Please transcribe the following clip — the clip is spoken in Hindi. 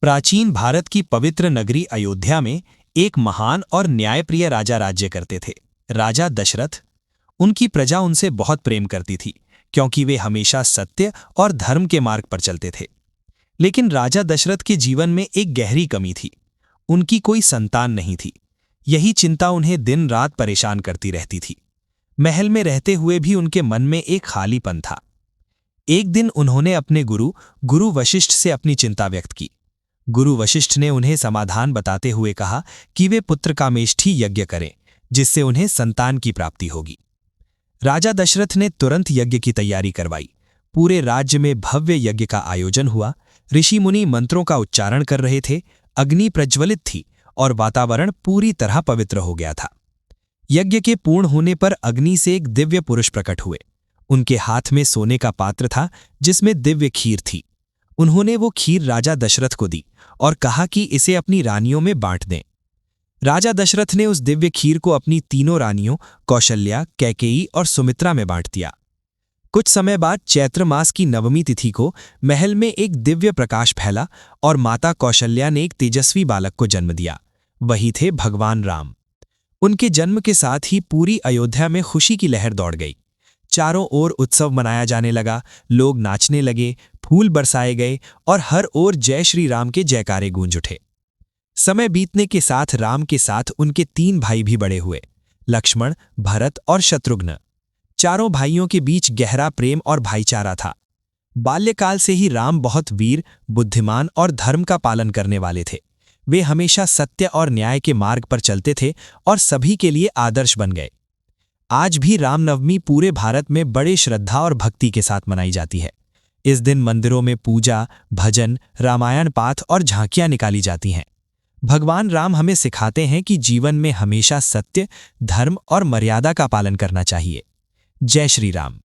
प्राचीन भारत की पवित्र नगरी अयोध्या में एक महान और न्यायप्रिय राजा राज्य करते थे। राजा दशरथ। उनकी प्रजा उनसे बहुत प्रेम करती थी, क्योंकि वे हमेशा सत्य और धर्म के मार्ग पर चलते थे। लेकिन राजा दशरथ के जीवन में एक गहरी कमी थी। उनकी कोई संतान नहीं थी। यही चिंता उन्हें दिन रात परेशान करती रहती थी। महल में रहते हुए भी उनके मन में एक खालीपन था। एक दिन उन्होंने अपने गुरु वशिष्ठ से अपनी चिंता व्यक्त की। गुरु वशिष्ठ ने उन्हें समाधान बताते हुए कहा कि वे पुत्र कामेष्ठी यज्ञ करें, जिससे उन्हें संतान की प्राप्ति होगी। राजा दशरथ ने तुरंत यज्ञ की तैयारी करवाई। पूरे राज्य में भव्य यज्ञ का आयोजन हुआ। ऋषि मुनि मंत्रों का उच्चारण कर रहे थे, अग्नि प्रज्वलित थी और वातावरण पूरी तरह पवित्र हो गया था। यज्ञ के पूर्ण होने पर अग्नि से एक दिव्य पुरुष प्रकट हुए। उनके हाथ में सोने का पात्र था, जिसमें दिव्य खीर थी। उन्होंने वो खीर राजा दशरथ को दी और कहा कि इसे अपनी रानियों में बांट दें। राजा दशरथ ने उस दिव्य खीर को अपनी तीनों रानियों कौशल्या, कैकेयी और सुमित्रा में बांट दिया। कुछ समय बाद चैत्र मास की नवमी तिथि को महल में एक दिव्य प्रकाश फैला और माता कौशल्या ने एक तेजस्वी बालक को जन्म दिया। वही थे भगवान राम। उनके जन्म के साथ ही पूरी अयोध्या में खुशी की लहर दौड़ गई। चारों ओर उत्सव मनाया जाने लगा, लोग नाचने लगे, फूल बरसाए गए और हर ओर जय श्री राम के जयकारे गूंज उठे। समय बीतने के साथ राम के साथ उनके 3 भाई भी बड़े हुए, लक्ष्मण, भरत और शत्रुघ्न। चारों भाइयों के बीच गहरा प्रेम और भाईचारा था। बाल्यकाल से ही राम बहुत वीर, बुद्धिमान और धर्म का पालन करने वाले थे। वे हमेशा सत्य और न्याय के मार्ग पर चलते थे और सभी के लिए आदर्श बन गए। आज भी रामनवमी पूरे भारत में बड़े श्रद्धा और भक्ति के साथ मनाई जाती है। इस दिन मंदिरों में पूजा, भजन, रामायण पाठ और झांकियां निकाली जाती हैं। भगवान राम हमें सिखाते हैं कि जीवन में हमेशा सत्य, धर्म और मर्यादा का पालन करना चाहिए। जय श्री राम।